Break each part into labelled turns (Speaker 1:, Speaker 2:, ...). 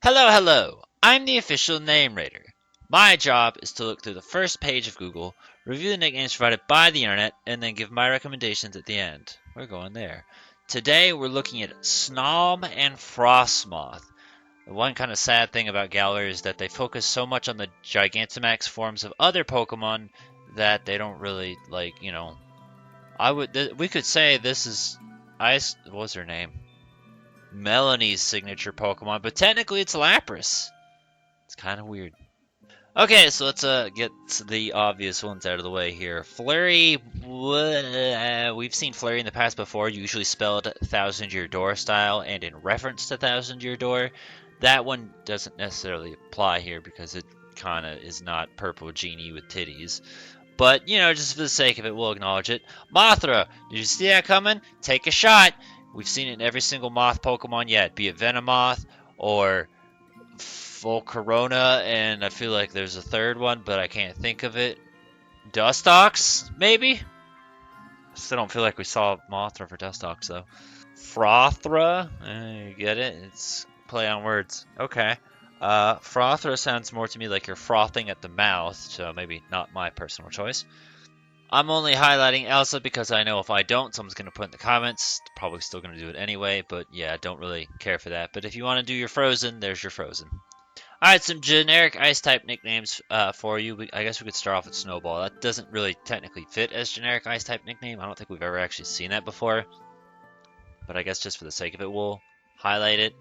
Speaker 1: Hello, hello! I'm the official name rater. My job is to look through the first page of Google, review the nicknames provided by the internet, and then give my recommendations at the end. We're going there. Today we're looking at Snom and Frosmoth. The one kind of sad thing about Galar is that they focus so much on the Gigantamax forms of other Pokemon that they don't really we could say this is Ice. What's her name? Melanie's signature Pokemon, but technically it's Lapras. It's kind of weird. Okay, so let's get the obvious ones out of the way here. Flurry, we've seen Flurry in the past before, usually spelled Thousand Year Door style and in reference to Thousand Year Door. That one doesn't necessarily apply here because it kind of is not Purple Genie with titties. But, just for the sake of it, we'll acknowledge it. Mothra, did you see that coming? Take a shot. We've seen it in every single Moth Pokemon yet, be it Venomoth or Volcarona, and I feel like there's a third one, but I can't think of it. Dustox, maybe? Still don't feel like we saw Mothra for Dustox, though. Frothra, you get it? It's play on words. Okay. Frothra sounds more to me like you're frothing at the mouth, so maybe not my personal choice. I'm only highlighting Elsa because I know if I don't, someone's going to put in the comments. Probably still going to do it anyway, but yeah, I don't really care for that. But if you want to do your Frozen, there's your Frozen. Alright, some generic Ice-type nicknames for you. I guess we could start off with Snowball. That doesn't really technically fit as generic Ice-type nickname. I don't think we've ever actually seen that before. But I guess just for the sake of it, we'll highlight it.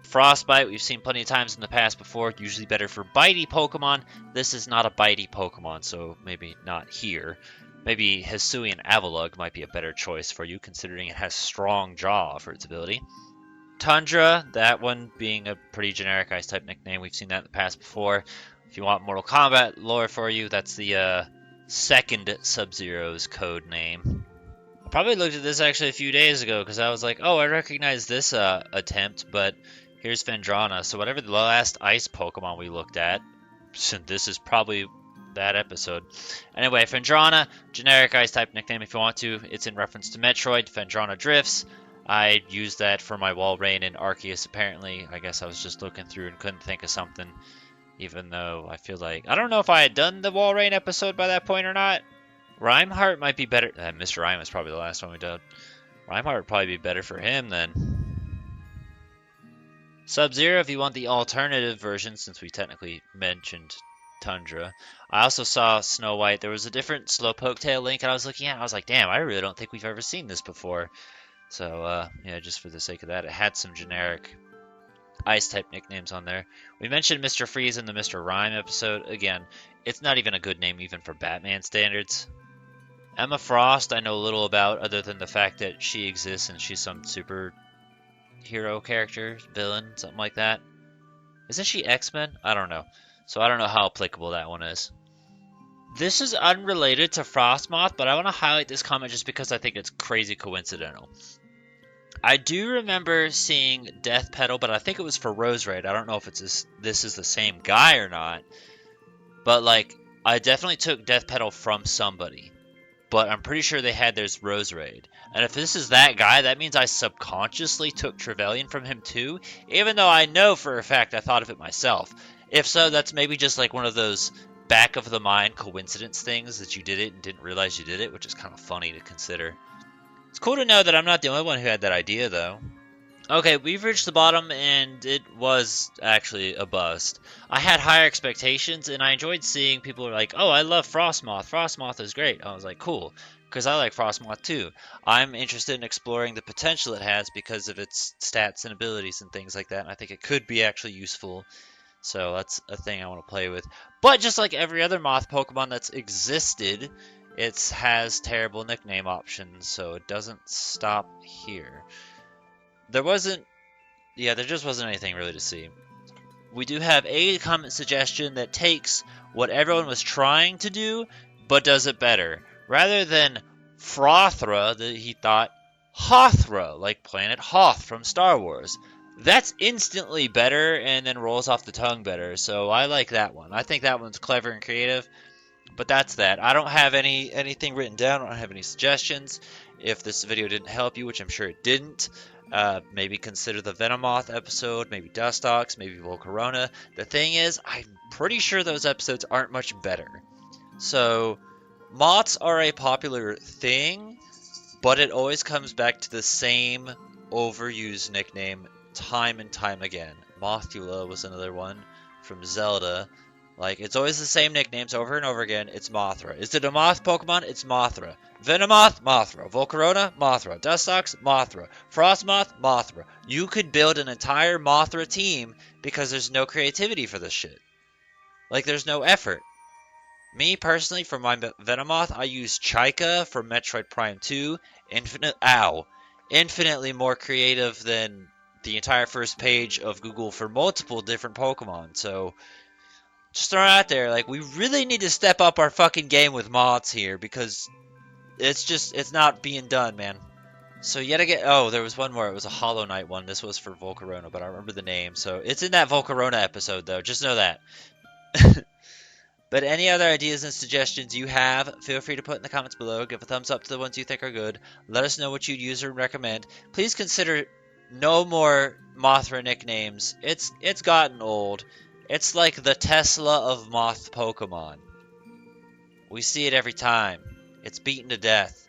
Speaker 1: Frostbite, we've seen plenty of times in the past before. Usually better for bitey Pokemon. This is not a bitey Pokemon, so maybe not here. Maybe Hisuian Avalugg might be a better choice for you, considering it has strong jaw for its ability. Tundra, that one being a pretty generic Ice-type nickname. We've seen that in the past before. If you want Mortal Kombat lore for you, that's the second Sub-Zero's code name. I probably looked at this actually a few days ago, because I was like, oh, I recognize this attempt, but here's Phendrana. So whatever the last Ice Pokemon we looked at, this is probably that episode. Anyway, Phendrana, generic Ice-type nickname if you want to. It's in reference to Metroid, Phendrana Drifts. I used that for my Walrein and Arceus apparently. I guess I was just looking through and couldn't think of something. Even though I feel like... I don't know if I had done the Walrein episode by that point or not. Rhymeheart might be better... Mr. Rhyme is probably the last one we did. Rhymeheart would probably be better for him then. Sub-Zero if you want the alternative version, since we technically mentioned Tundra. I also saw Snow White. There was a different Slowpoke tail link I was looking at. I was like, damn, I really don't think we've ever seen this before. So, yeah, just for the sake of that, it had some generic Ice-type nicknames on there. We mentioned Mr. Freeze in the Mr. Rhyme episode. Again, it's not even a good name even for Batman standards. Emma Frost I know little about other than the fact that she exists and she's some superhero character, villain, something like that. Isn't she X-Men? I don't know. So I don't know how applicable that one is. This is unrelated to Frosmoth, but I want to highlight this comment just because I think it's crazy coincidental. I do remember seeing Death Petal, but I think it was for Roserade. I don't know if this is the same guy or not. But, I definitely took Death Petal from somebody. But I'm pretty sure they had theirs Roserade. And if this is that guy, that means I subconsciously took Trevelyan from him too, even though I know for a fact I thought of it myself. If so, that's maybe just like one of those back of the mind coincidence things that you did it and didn't realize you did it, which is kind of funny to consider. It's cool to know that I'm not the only one who had that idea, though. Okay, we've reached the bottom, and it was actually a bust. I had higher expectations, and I enjoyed seeing people like, oh, I love Frosmoth. Frosmoth is great. I was like, cool, because I like Frosmoth too. I'm interested in exploring the potential it has because of its stats and abilities and things like that, and I think it could be actually useful. So that's a thing I want to play with. But just like every other Moth Pokemon that's existed, it has terrible nickname options, so it doesn't stop here. There just wasn't anything really to see. We do have a comment suggestion that takes what everyone was trying to do, but does it better. Rather than Frothra, he thought Hothra, like Planet Hoth from Star Wars. That's instantly better and then rolls off the tongue better, so I like that one. I think that one's clever and creative, but that's that. I don't have anything written down. I don't have any suggestions. If this video didn't help you, which I'm sure it didn't, Maybe consider the Venomoth episode, maybe Dustox, maybe Volcarona. The thing is, I'm pretty sure those episodes aren't much better. So, moths are a popular thing, but it always comes back to the same overused nickname time and time again. Mothula was another one from Zelda. Like, it's always the same nicknames over and over again. It's Mothra. Is it a moth Pokemon? It's Mothra. Venomoth? Mothra. Volcarona? Mothra. Dustox? Mothra. Frosmoth? Mothra. You could build an entire Mothra team because there's no creativity for this shit. Like, there's no effort. Me, personally, for my Venomoth, I use Chaika from Metroid Prime 2. Infinitely more creative than the entire first page of Google for multiple different Pokemon. So, just throw it out there, like, we really need to step up our fucking game with mods here, because it's not being done, man. So yet again, oh, there was one more, it was a Hollow Knight one, this was for Volcarona, but I remember the name, so it's in that Volcarona episode, though, just know that. But any other ideas and suggestions you have, feel free to put in the comments below, give a thumbs up to the ones you think are good, let us know what you'd use or recommend. Please consider no more Mothra nicknames, it's gotten old. It's like the Tesla of moth Pokemon. We see it every time. It's beaten to death.